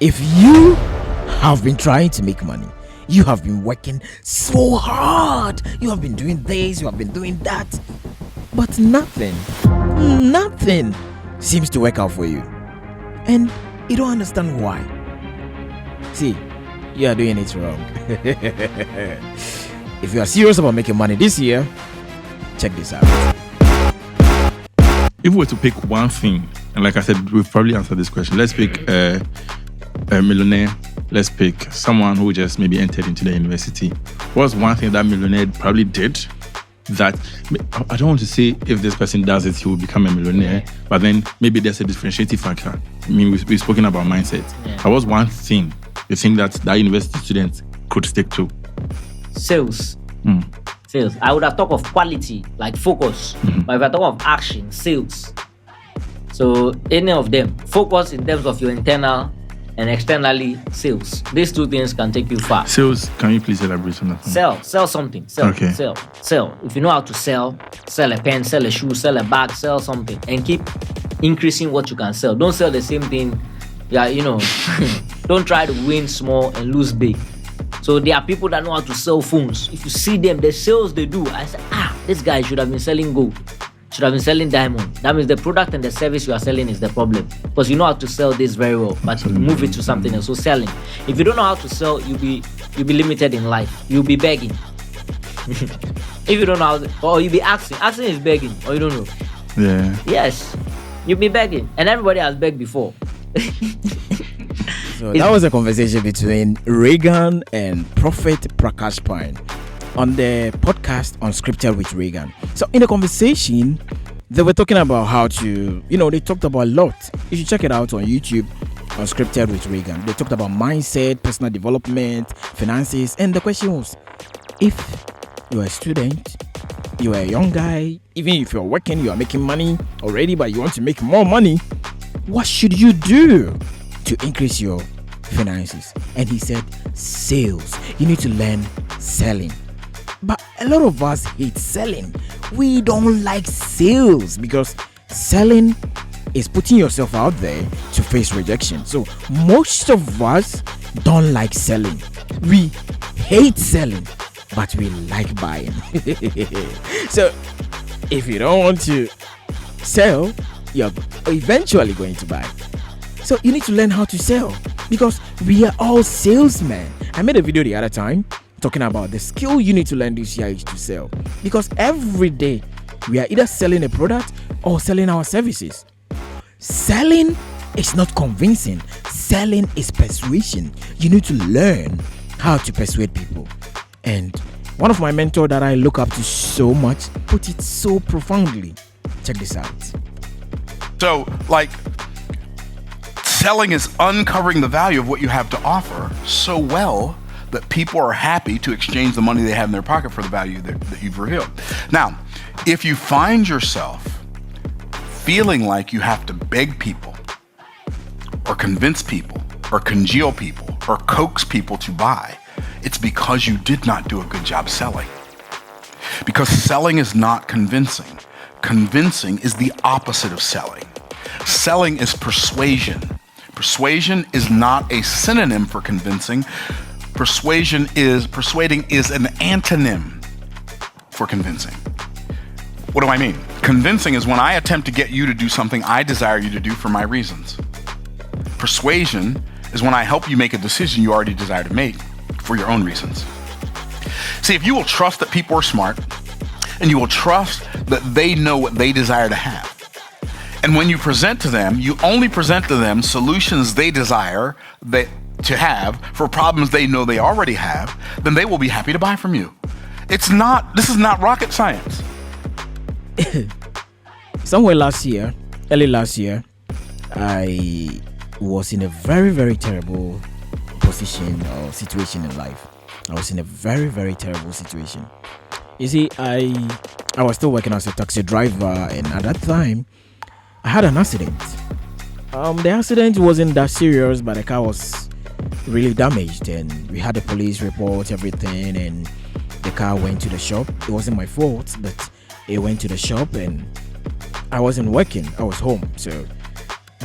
If you have been trying to make money, you have been working so hard, you have been doing this, you have been doing that, but nothing seems to work out for you, and you don't understand why. See, you are doing it wrong. If you are serious about making money this year, check this out. If we were to pick one thing, and like I said, we've probably answered this question. Let's pick a millionaire. Let's pick someone who just maybe entered into the university. What's one thing that millionaire probably did that, I don't want to say if this person does it, he will become a millionaire, but then maybe there's a differentiating factor. I mean, we've spoken about mindset. Yeah. But what's one thing you think that university student could stick to? Sales. Sales. I would have talked of quality, like focus. But if I talk of action, sales. So any of them, focus in terms of your internal and externally, sales. These two things can take you far. Sales, can you please elaborate on that? Sell something. Sell. If you know how to sell a pen, sell a shoe, sell a bag, sell something, and keep increasing what you can sell. Don't sell the same thing. Yeah, don't try to win small and lose big. So there are people that know how to sell phones. If you see them, the sales they do, I say, this guy should have been selling gold. Should have been selling diamond. That means the product and the service you are selling is the problem. Because you know how to sell this very well, but you move it to something else. So selling. If you don't know how to sell, you'll be limited in life. You'll be begging. If you don't know how or you'll be asking. Asking is begging, or you don't know. Yeah. Yes. You'll be begging. And everybody has begged before. So that was a conversation between Raygan and Prophet Prakash on the podcast Unscripted with Raygan. So in the conversation, they were talking about how to, they talked about a lot. You should check it out on YouTube, Unscripted with Raygan. They talked about mindset, personal development, finances. And the question was, if you're a student, you're a young guy, even if you're working, you are making money already, but you want to make more money, what should you do to increase your finances? And he said, sales. You need to learn selling. But a lot of us hate selling. We don't like sales because selling is putting yourself out there to face rejection. So most of us don't like selling. We hate selling, but we like buying. So if you don't want to sell, you're eventually going to buy. So you need to learn how to sell because we are all salesmen. I made a video the other time talking about the skill you need to learn this year is to sell, because every day we are either selling a product or selling our services. Selling is not convincing. Selling is persuasion. You need to learn how to persuade people. And one of my mentors that I look up to so much put it so profoundly. Check this out. So, selling is uncovering the value of what you have to offer so well that people are happy to exchange the money they have in their pocket for the value that you've revealed. Now, if you find yourself feeling like you have to beg people or convince people or congeal people or coax people to buy, it's because you did not do a good job selling. Because selling is not convincing. Convincing is the opposite of selling. Selling is persuasion. Persuasion is not a synonym for convincing. Persuading is an antonym for convincing. What do I mean? Convincing is when I attempt to get you to do something I desire you to do for my reasons. Persuasion is when I help you make a decision you already desire to make for your own reasons. See, if you will trust that people are smart and you will trust that they know what they desire to have, and when you present to them, you only present to them solutions they desire to have for problems they know they already have, then they will be happy to buy from you. This is not rocket science. Early last year, I was in a very, very terrible position or situation in life. I was in a very, very terrible situation. You see, I was still working as a taxi driver, and at that time, I had an accident. The accident wasn't that serious, but the car was really damaged, and we had the police report everything, and the car went to the shop. It wasn't my fault, but it went to the shop, and I wasn't working. I was home. So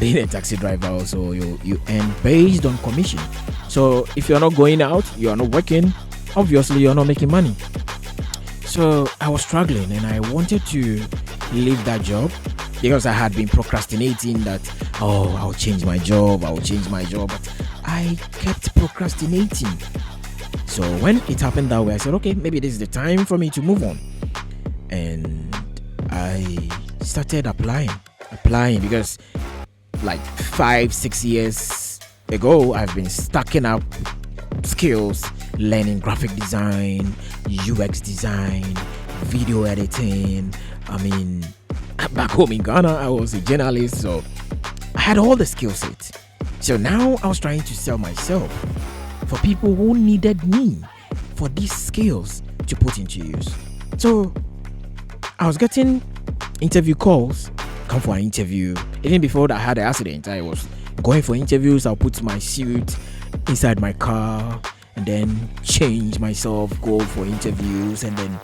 being a taxi driver also, you earn based on commission. So if you're not going out, you are not working, obviously you're not making money. So I was struggling and I wanted to leave that job because I had been procrastinating that, I'll change my job, but I kept procrastinating. So when it happened that way, I said, okay, maybe this is the time for me to move on. And I started applying because like 5-6 years ago, I've been stacking up skills, learning graphic design, UX design, video editing. I mean, back home in Ghana, I was a journalist, so I had all the skill sets. So now I was trying to sell myself for people who needed me for these skills to put into use. So I was getting interview calls, come for an interview. Even before I had the accident, I was going for interviews. I'll put my suit inside my car and then change myself, go for interviews, and then,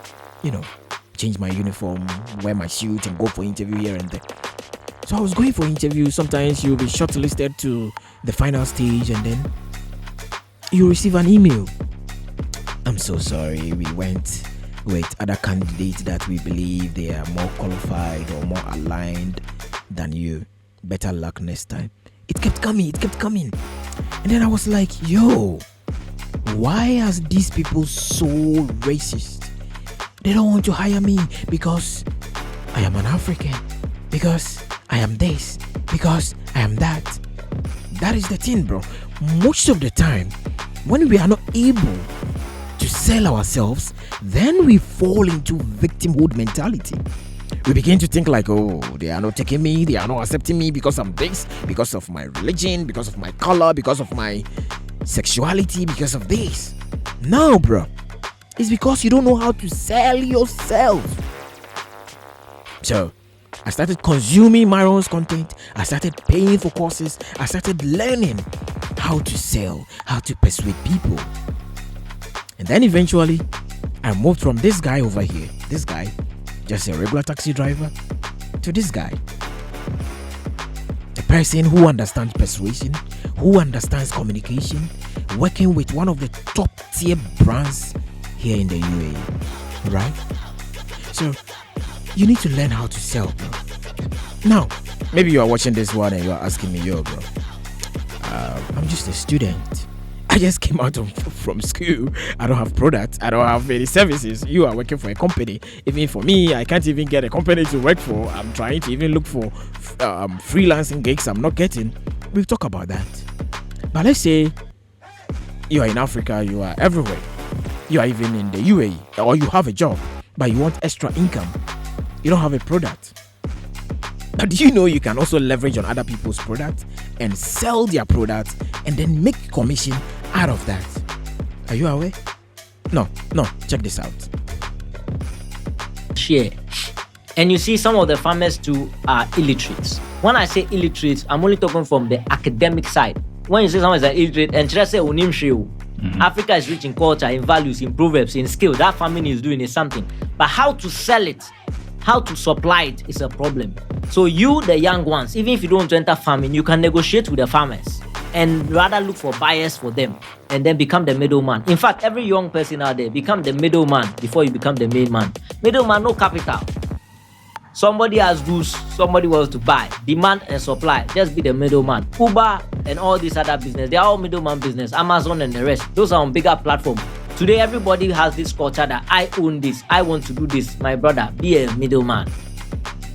change my uniform, wear my suit and go for interview here and there. So I was going for interviews. Sometimes you'll be shortlisted to the final stage and then you receive an email. I'm so sorry, we went with other candidates that we believe they are more qualified or more aligned than you. Better luck next time. It kept coming. And then I was like, why are these people so racist? They don't want to hire me because I am an African, because I am this, because I am that. That is the thing, bro. Most of the time, when we are not able to sell ourselves, then we fall into victimhood mentality. We begin to think like, they are not taking me, they are not accepting me because I'm this, because of my religion, because of my color, because of my sexuality, because of this. No, bro. It's because you don't know how to sell yourself. So I started consuming Myron's content. I started paying for courses. I started learning how to sell, how to persuade people. And then eventually, I moved from this guy over here, this guy, just a regular taxi driver, to this guy. A person who understands persuasion, who understands communication, working with one of the top tier brands here in the UAE, right? So you need to learn how to sell, bro. Now, maybe you are watching this one and you are asking me, bro, I'm just a student. I just came out from school. I don't have products. I don't have any services. You are working for a company. Even for me, I can't even get a company to work for. I'm trying to even look for freelancing gigs I'm not getting. We'll talk about that. But let's say you are in Africa, you are everywhere. You are even in the UAE, or you have a job, but you want extra income. You don't have a product. But do you know you can also leverage on other people's products and sell their products and then make commission out of that? Are you aware? No, check this out. Share. And you see some of the farmers too are illiterates. When I say illiterate, I'm only talking from the academic side. When you say someone is an illiterate, and just say unim sheu. Africa is rich in culture, in values, in proverbs, in skill. That farming is doing is something. But how to sell it, how to supply it is a problem. So you, the young ones, even if you don't want to enter farming, you can negotiate with the farmers and rather look for buyers for them and then become the middleman. In fact, every young person out there, become the middleman before you become the main man. Middleman, no capital. Somebody has goods, somebody wants to buy. Demand and supply, just be the middleman. Uber and all these other business, they are all middleman business. Amazon and the rest, those are on bigger platforms. Today, everybody has this culture that I own this, I want to do this. My brother, be a middleman.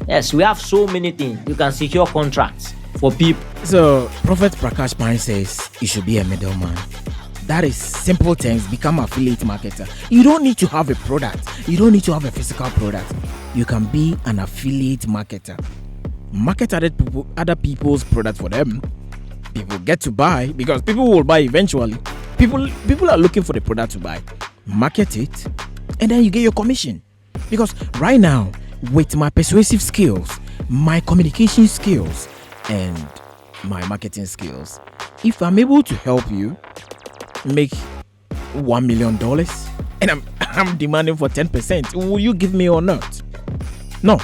Yes, we have so many things. You can secure contracts for people. So, Prophet Prakash says you should be a middleman. That is simple terms, become affiliate marketer. You don't need to have a product. You don't need to have a physical product. You can be an affiliate marketer. Market other people's product for them. People get to buy because people will buy eventually. People are looking for the product to buy. Market it and then you get your commission. Because right now, with my persuasive skills, my communication skills, and my marketing skills, if I'm able to help you make $1 million and I'm demanding for 10%, will you give me or not? No,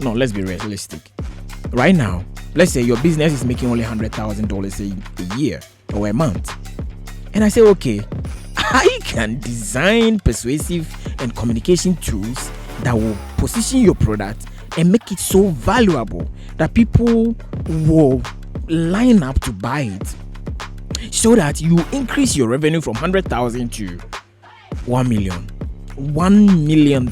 let's be realistic. Right now, let's say your business is making only $100,000 a year or a month. And I say, okay, I can design persuasive and communication tools that will position your product and make it so valuable that people will line up to buy it, so that you increase your revenue from 100,000 to $1 million. $1 million.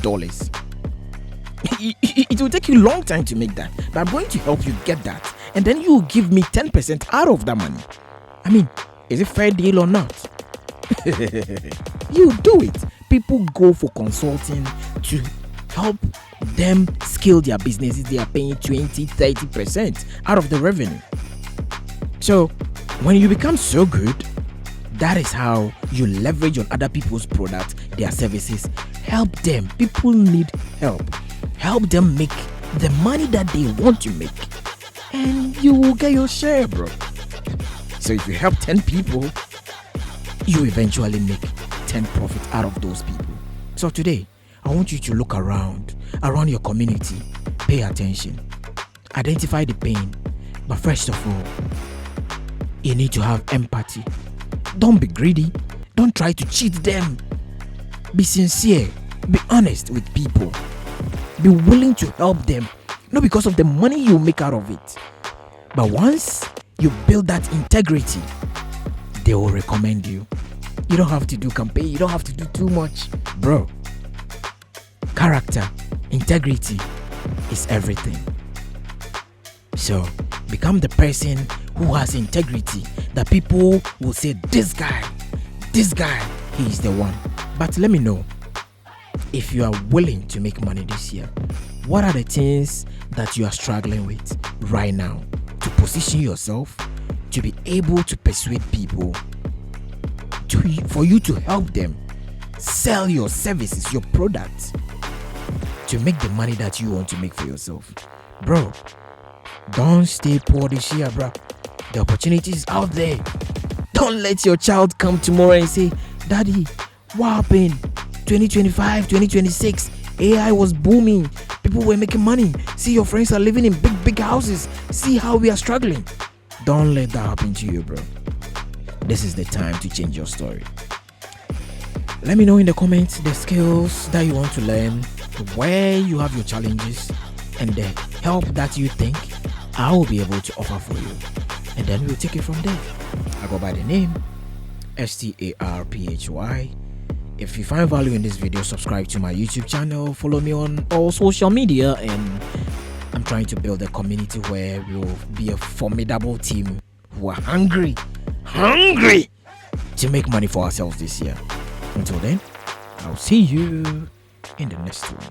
It will take you a long time to make that, but I'm going to help you get that, and then you will give me 10% out of that money. I mean, is it fair deal or not? You do it. People go for consulting to help them scale their businesses. They are paying 20-30% out of the revenue. So when you become so good, that is how you leverage on other people's products, their services. Help them. People need help. Help them make the money that they want to make, and you will get your share, bro. So if you help 10 people, you eventually make 10 profit out of those people. So today, I want you to look around your community. Pay attention. Identify the pain. But first of all, you need to have empathy. Don't be greedy. Don't try to cheat them. Be sincere. Be honest with people. Be willing to help them. Not because of the money you make out of it, but once you build that integrity, they will recommend you. You don't have to do campaign. You don't have to do too much, bro. Character, integrity is everything. So become the person who has integrity, that people will say, this guy, he is the one. But let me know, if you are willing to make money this year, what are the things that you are struggling with right now to position yourself to be able to persuade people for you to help them sell your services, your products, to make the money that you want to make for yourself. Bro, don't stay poor this year, bro. The opportunity is out there. Don't let your child come tomorrow and say, Daddy, what happened? 2025, 2026, AI was booming. People were making money. See, your friends are living in big houses. See how we are struggling. Don't let that happen to you, bro. This is the time to change your story. Let me know in the comments the skills that you want to learn, where you have your challenges, and the help that you think I will be able to offer for you. And then we'll take it from there. I go by the name STARPHY. If you find value in this video, subscribe to my YouTube channel, follow me on all social media, and I'm trying to build a community where we'll be a formidable team who are hungry to make money for ourselves this year. Until then, I'll see you in the next one.